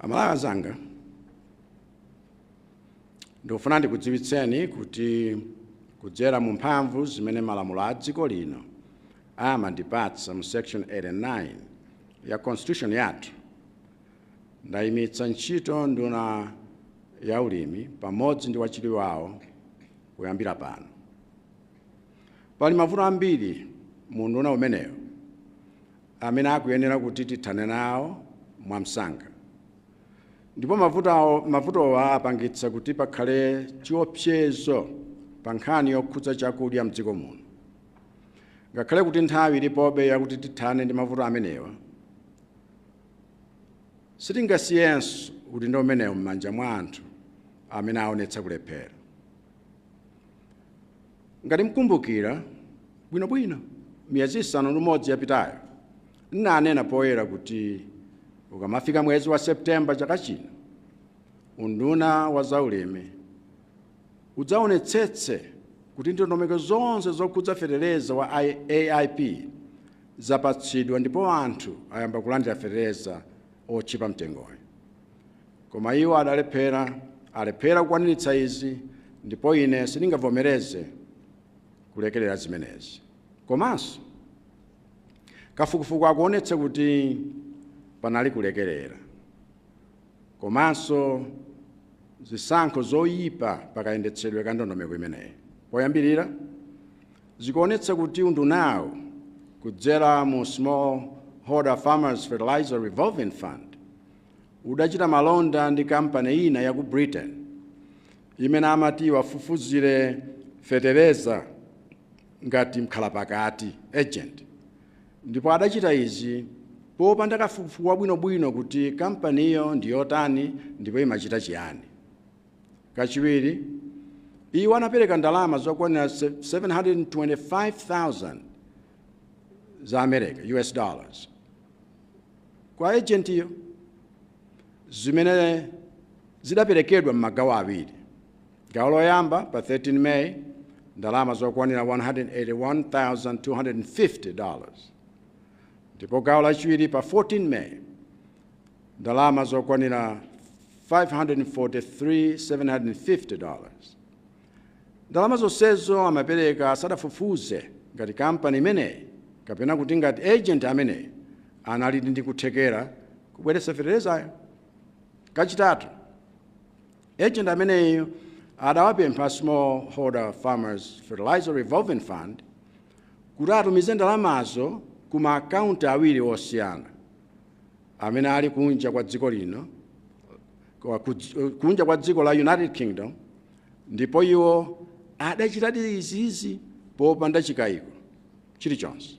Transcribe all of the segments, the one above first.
Amalawi zanga, ndikufuna ndikudziwitseni kuti kudzera mu mphamvu zimene malamulo a dziko lino amandipatsa mu section 89 ya constitution yathu, ndayimitsa ntchito nduna ya ulimi pamodzi ndi wachiwiri wawo kuyambira pano. Pali mavuto ambiri mu nduna umeneyo amene akuyenera kuti tithane nawo mwamsanga, ndipo mavutowa apangitsa kuti pakhale chiopsezo pa nkhani yokhudza chakudya mdziko muno. Ngakhale kuti nthawi ilipobe yakuti tithane ndi mavuto amenewa, sitingasiyenso udindo umenewo m'manja mwa anthu amene aonetsa kulephera. Ngati mkumbukira bwinobwino miyezi 5 yapitayo, ndinanena poyera kuti ukamafika mwezi wa Septemba chaka chino, unduna wa zaulimi udzaonetsetse kuti ndondomeko zonse zokhudza fetereza wa AIP zapatsidwa ndipo anthu ayamba kulandira fetereza ochipa mtengoyo. Koma iwo alephera kukwaniritsa izi, ndipo ine sindingavomereze kulekerera zimenezi. Komanso kafukufuku akuonetsa kuti panali kulekerera, komanso zisankho zoyipa pakayendetsedwe ka ndondomeko imeneyi. Poyambirira, zikuonetsa kuti undunawo kudzera mu Smallholder Farmers Fertilizer Revolving Fund udachita malonda ndi kampani ina ya ku Britain imene amati wafufuzire fetereza ngati mkhalapakati agent, ndipo adachita izi popanda kafukufuku wabwinobwino kuti kampaniyo ndi yotani ndipo imachita chiyani. Kachiwiri, iwo anapereka ndalama zokwanira 725,000 za America, US dollars, kwa agentiyo, zimene zidaperekedwa m'magawo awiri. Gawo loyamba pa 13 May, ndalama zokwanira $181,250. Ndipo gawo lachiwiri pa 14 May, ndalama zokwanira $543,750. Ndalama zonsezo amapereka asadafufuze ngati kampani imeneyi kapena kuti ngati agent ameneyi anali ndi kuthekera kubweretsa feterezayo. Kachitatu, agent ameneyi adawapempha Smallholder Farmers Fertilizer Revolving Fund kuti atumize ndalamazo ku maakaunti awiri osiyana amene ali kunja kwa dziko lino, kunja kwa dziko la United Kingdom, ndipo iwo adachitadi izizi popanda chikayiko chilichonse.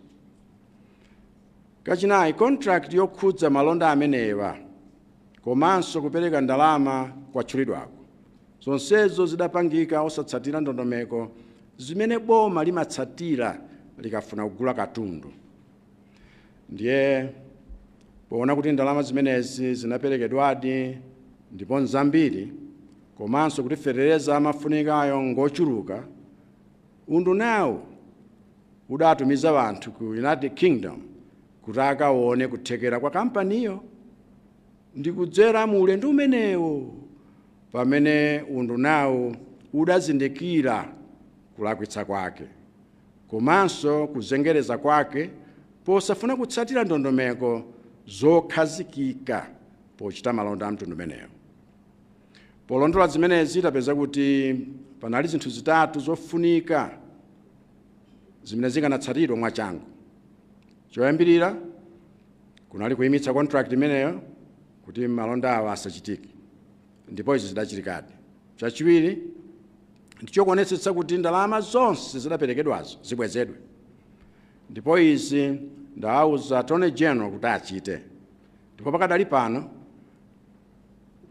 Kachinayi, contract yokhudza malonda amenewa komanso kupereka ndalama kwatchulidwako, zonsezo zidapangika osatsatira ndondomeko zimene boma limatsatira likafuna kugula katundu. Ndiye poona kuti ndalama zimenezi zinaperekedwadi ndipo nzambiri, komanso kuti fetereza amafunikayo ngochuluka, undunawo udatumiza anthu ku United Kingdom kuti akaone kuthekera kwa kampaniyo ndi kudzera mu ulendo umenewo pamene undunawo udazindikira kulakwitsa kwake, komanso kuzengereza kwake posafuna kutsatira ndondomeko zokhazikika pochita malonda a mtundu umenewo. Polondola zimenezi tapeza kuti panali zinthu zitatu zofunika zimene zikanatsatidwa mwachangu. Choyambirira, kunali kuyimitsa contract imeneyo kuti malonda awa asachitike, ndipo izi zidachitikadi. Chachiwiri, ndichokuonetsetsa kuti ndalama zonse zidaperekedwazo zibwezedwe, ndipo izi ndawuza Attorney General kuti achite. Ndipo pakadali pano,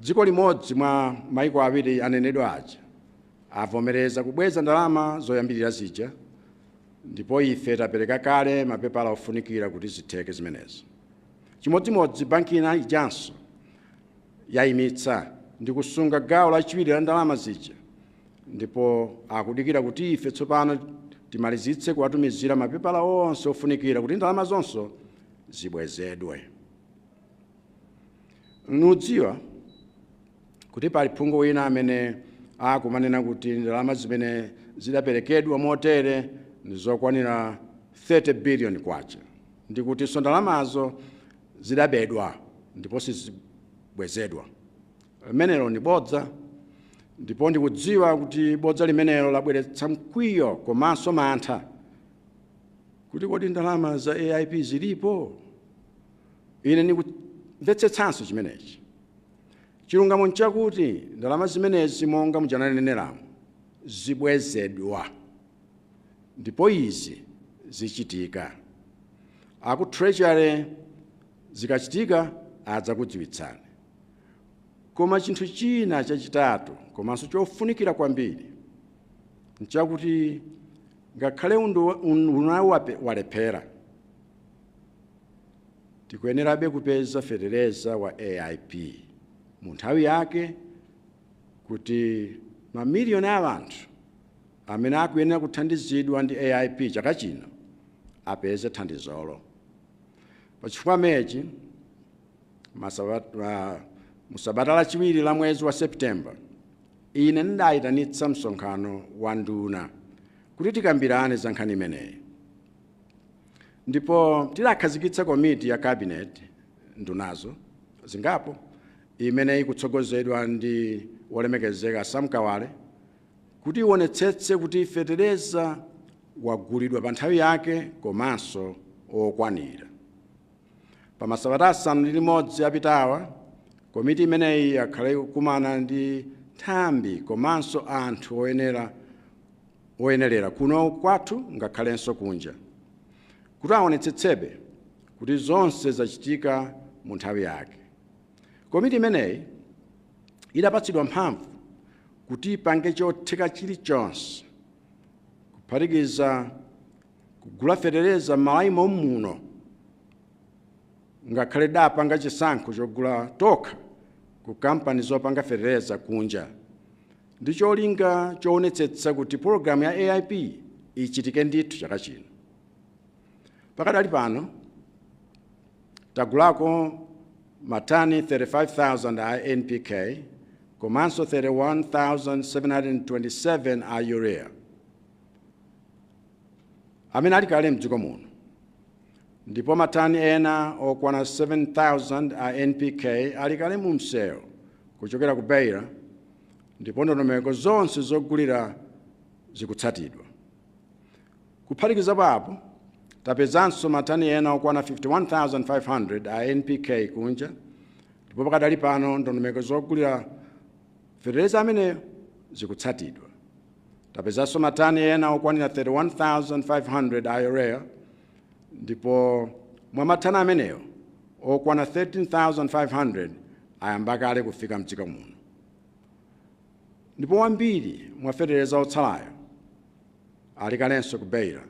dziko limodzi mwa maiko awiri anenedwa aja avomereza kubweza ndalama zoyambirira zija, ndipo ife tapereka kale mapepala ofunikira kuti zitheke zimenezo. Chimodzimodzi banki ina ijanso yayimitsa ndi kusunga gawo lachiwiri la ndalama zija, ndipo akudikira kuti ife tsopano timalizitse kuwatumizira mapepala onse ofunikira kuti ndalama zonso zibwezedwe. nudziwa kuti pali phungu wina amene akumanena kuti ndalama zimene zidaperekedwa motere ndizokwanira 30 billion kwacha, ndikuti ndalamazo zidabedwa ndipo sizibwezedwa. Limenelo ndi bodza, ndipo ndikudziwa kuti bodza limenelo labweretsa mkwiyo komanso mantha kuti kodi ndalama za AIP zilipo. Ine ndikumvetsetsanso chimenechi. Chilungamo nchakuti ndalama zimenezi monga mujananeneramu zibwezedwa, ndipo izi zichitika. Aku treasury zikachitika adzakudziwitsani. Koma chinthu china chachitatu komanso chofunikira kwambiri nchakuti ngakhale unduna walephera, tikuyenerabe kupeza fetereza wa AIP mu nthawi yake kuti mamiliyoni a anthu amene akuyenera kuthandizidwa ndi AIP chaka chino apeze thandizolo. Pachifukwa mechi musabata lachiwiri la mwezi wa September ine ndayitanitsa msonkhano wa nduna kuti tikambirane za nkhani imeneyi, ndipo tidakhazikitsa komiti ya cabinet ndunazo zingapo imene ikutsogozedwa ndi wolemekezeka Samkawale kuti ionetsetse kuti fetereza wagulidwa pa nthawi yake komanso okwanira. Pa masabata asanu ndi limodzi apitawa komiti imeneyi yakhale kukumana ndi nthambi komanso anthu oyenerera kuno kwathu ngakhalenso kunja kuti aonetsetsebe kuti zonse zachitika mu nthawi yake. Komiti imeneyi idapatsidwa mphamvu kuti ipange chotheka chilichonse kuphatikiza kugula fetereza m'malaimo muno, ngakhale dapanga chisankho chogula tokha ku kampani zopanga fetereza kunja, ndi cholinga choonetsetsa kuti programu ya AIP ichitike ndithu chaka chino. Pakadali pano tagulako matani 35,000 a NPK komanso 31,727 a urea amene ali kale mdziko muno, ndipo matani ena okwana 7,000 a NPK ali kale mu msewu kuchokera ku Beira, ndipo ndondomeko zonse zogulira zikutsatidwa. Kuphatikiza papo tapezanso matani ena okwana 51,500 a NPK kunja, ndipo pakadali pano ndondomeko zogulira fetereza ameneyo zikutsatidwa. Tapezanso matani ena okwanira 31,500 a urea, ndipo mwa matani ameneyo okwana 13,500 ayamba kale kufika mdziko muno, ndipo wambiri mwa fetereza otsalayo ali kalenso ku Beira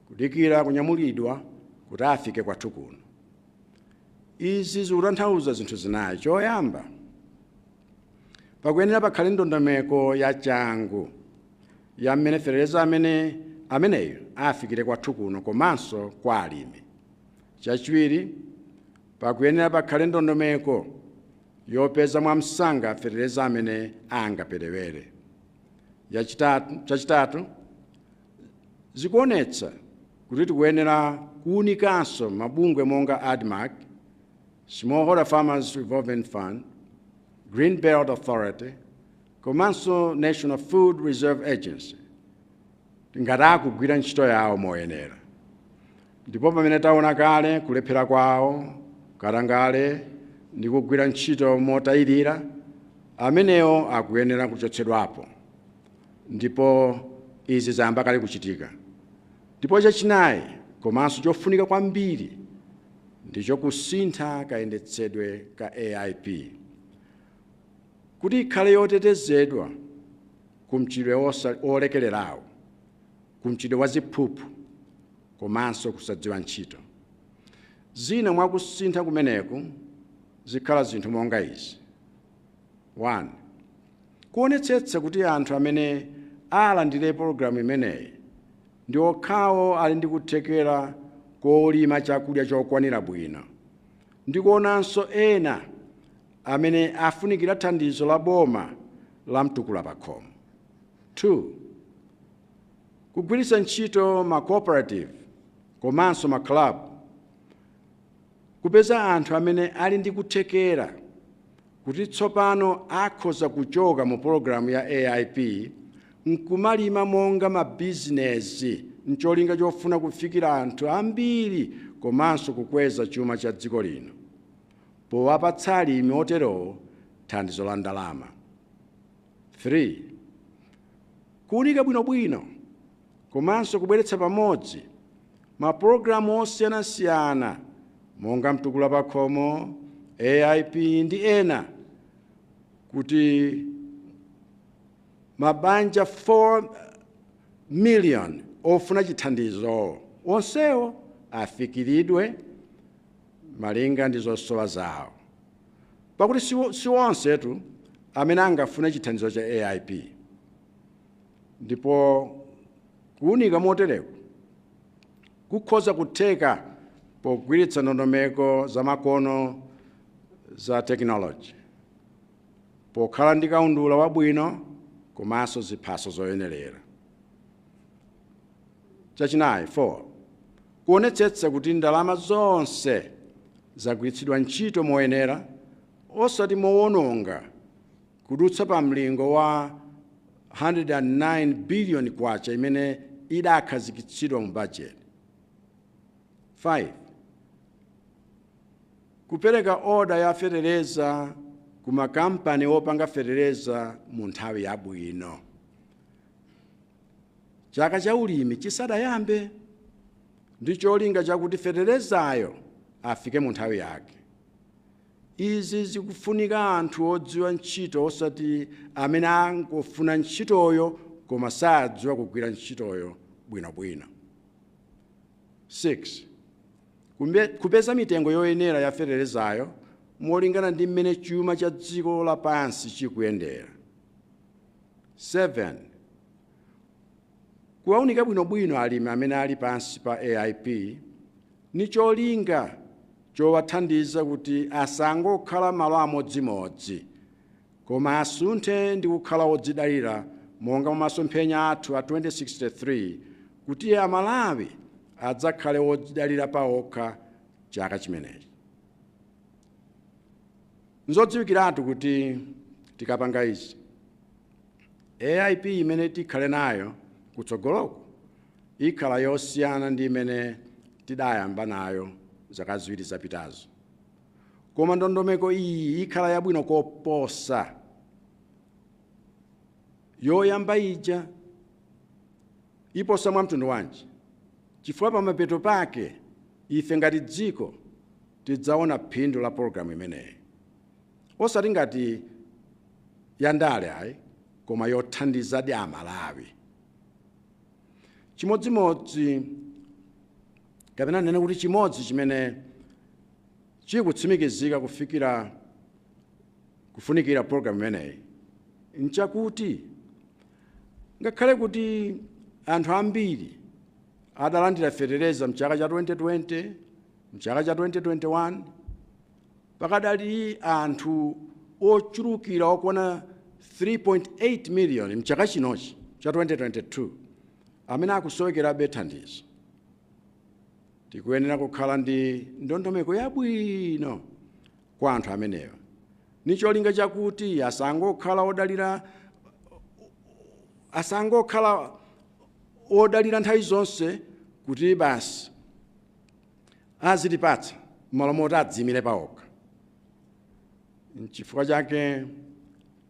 kudikira kunyamulidwa kuti afike kwathu kuno. Izi zikutanthauza zinthu zinayi. Choyamba, pakuyenera pakhale ndondomeko ya changu ya mmene fetereza ameneyo afikire kwathu kuno komanso kwa alimi. Chachiwiri, pakuyenera pakhale ndondomeko yopeza mwamsanga fetereza amene angaperewere. Chachitatu, zikuonetsa kuti tikuyenera kuwunikanso mabungwe monga ADMAC, Smallholder Farmers Revolving Fund, Green Belt Authority, komanso National Food Reserve Agency ngati akugwira ntchito yawo moyenera. Ndipo pamene taona kale kulephera kwawo katangale ndi kugwira ntchito motayirira, amenewo akuyenera kuchotsedwapo, ndipo izi zayamba kale kuchitika. Ndipo chachinayi komanso chofunika kwambiri ndicho kusintha kayendetsedwe ka AIP kuti ikhale yotetezedwa kumchidwe olekelerawo, kumchidwe wa ziphuphu komanso kusadziwa ntchito. Zina mwa kusintha kumeneku zikhala zinthu monga izi. 1. Kuonetsetsa kuti anthu amene alandire programu imeneyi ndi okhawo ali ndi kuthekera kolima chakudya chokwanira bwino, ndi kuonanso ena amene afunikira thandizo la boma la mtukula pakhomo. 2. Kugwiritsa ntchito ma-cooperative komanso ma-club kupeza anthu amene ali ndi kuthekera kuti tsopano akhoza kuchoka mu pologalamu ya AIP nkumalima monga mabizinesi ncholinga chofuna kufikira anthu ambiri komanso kukweza chuma cha dziko lino powapatsa alimi oterowo thandizo la ndalama. 3. Kuunika bwinobwino komanso kubweretsa pamodzi mapulogalamu osiyanasiyana monga mtukula pakhomo, AIP ndi ena kuti mabanja 4 million ofuna chithandizo onsewo afikiridwe malinga ndi zosowa zawo, pakuti si onsetu amene angafune chithandizo cha AIP. Ndipo kuunika motereko kukhoza kutheka pogwiritsa ndondomeko za makono za technology, pokhala ndi kaundula wabwino komanso ziphaso zoyenerera. Chachinayi, 4. Kuonetsetsa kuti ndalama zonse zagwiritsidwa ntchito moyenera osati mowononga kudutsa pa mlingo wa 109 billion kwacha imene idakhazikitsidwa mu budget. 5. Kupereka oda ya fetereza ku makampani opanga fetereza mu nthawi yabwino, chaka cha ulimi chisadayambe, ndi cholinga chakuti feterezayo afike mu nthawi yake. Izi zikufunika anthu odziwa ntchito osati amene angofuna ntchitoyo koma sadziwa kugwira ntchitoyo bwinobwino. 6. Kupeza mitengo yoyenera ya feterezayo molingana ndi mmene chuma cha dziko lapansi chikuyendera. 7. Kuwaunika bwinobwino alimi amene ali pansi pa AIP ni cholinga chowathandiza kuti asangokhala malo amodzimodzi koma asunthe ndi kukhala odzidalira monga mu masomphenya athu a 2063 kuti Amalawi adzakhale odzidalira paokha chaka chimenechi. Nzodziwikiratu kuti tikapanga izi, AIP imene tikhale nayo kutsogoloko ikhala yosiyana ndi imene tidayamba nayo zaka ziwiri zapitazo. Koma ndondomeko iyi ikhala yabwino koposa yoyamba ija. Iposa mwa mtundu wanji, chifukwa pamapeto pake ife ngati dziko tidzaona phindu la pologalamu imeneyi, osati ngati yandale ayi koma yothandizadi Amalawi. Chimodzimodzi kapena nene kuti chimodzi chimene chikutsimikizika kufunikira pologalamu imeneyi nchakuti ngakhale kuti anthu ambiri adalandira fetereza mchaka cha 2020, mchaka cha 2021, pakadali anthu ochulukira okwana 3.8 million mchaka chinochi cha 2022 amene akusowekerabe thandizo. Tikuyenera kukhala ndi ndondomeko yabwino kwa anthu amenewa, ni cholinga chakuti asangokhala odalira nthawi zonse kuti basi azitipatsa m'malo moti adzimire paokha. N'chifukwa chake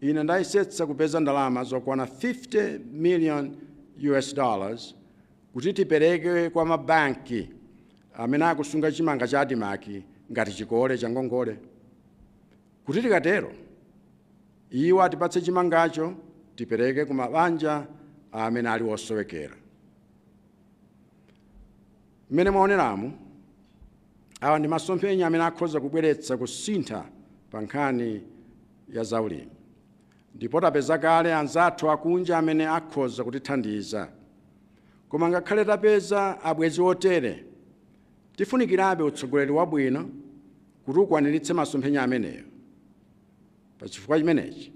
ine ndayesetsa kupeza ndalama zokwana $50 million kuti tipereke kwa mabanki amene akusunga chimanga cha adimaki ngati chikole cha ngongole, kuti tikatero iwo atipatse chimangacho tipereke ku mabanja amene ali osowekera. Mmene mwaoneramu, awa ndi masomphenya amene akhoza kubweretsa kusintha pa nkhani ya zaulimi, ndipo tapeza kale anzathu akunja amene akhoza kutithandiza. Koma ngakhale tapeza abwenzi otere, tifunikirabe utsogoleri wabwino kuti ukwaniritse masomphenya ameneyo. chifukwa chimenechi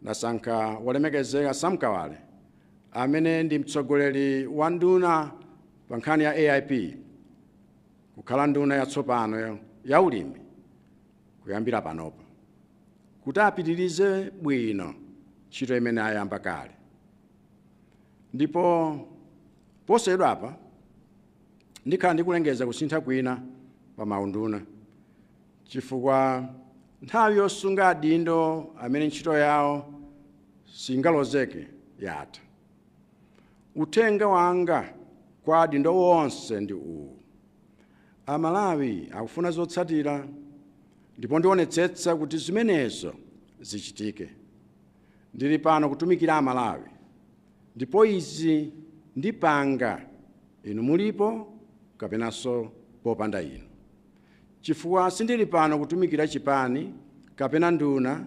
ndasankha wolemekezeka Samkawale amene ndi mtsogoleri wa nduna pa nkhani ya AIP kukhala nduna yatsopano ya ulimi kuyambira panopa kuti apitirize bwino ntchito imene ayamba kale. Ndipo posachedwapa ndikhala ndikulengeza kusintha kwina pa maunduna chifukwa nthawi yosunga adindo amene ntchito yawo singalozeke yatha. Uthenga wanga kwa adindo wonse ndi uwu: Amalawi akufuna zotsatira, ndipo ndionetsetsa kuti zimenezo zichitike. Ndili pano kutumikira Amalawi, ndipo izi ndipanga inu mulipo kapenanso popanda inu. Chifukwa sindili pano kutumikira chipani kapena nduna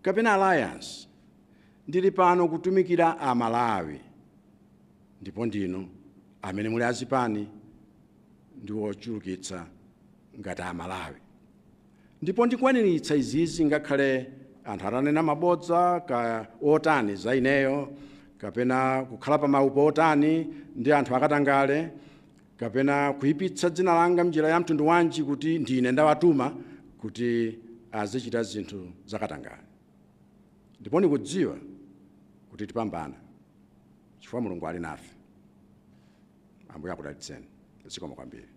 kapena alliance. Ndili pano kutumikira Amalawi, ndipo ndinu amene muli azipani ndi ochulukitsa ngati Amalawi. Ndipo ndikwaniritsa izizi ngakhale anthu atanena mabodza ka otani za ineyo, kapena kukhala pa maupo otani ndi anthu akatangale, kapena kuyipitsa dzina langa mnjira ya mtundu wanji kuti ndine ndawatuma kuti azichita zinthu zakatangale. Ndipo ndikudziwa kuti tipambana chifukwa Mulungu ali nafe. Ambuye akudalitseni. Zikomo kwambiri.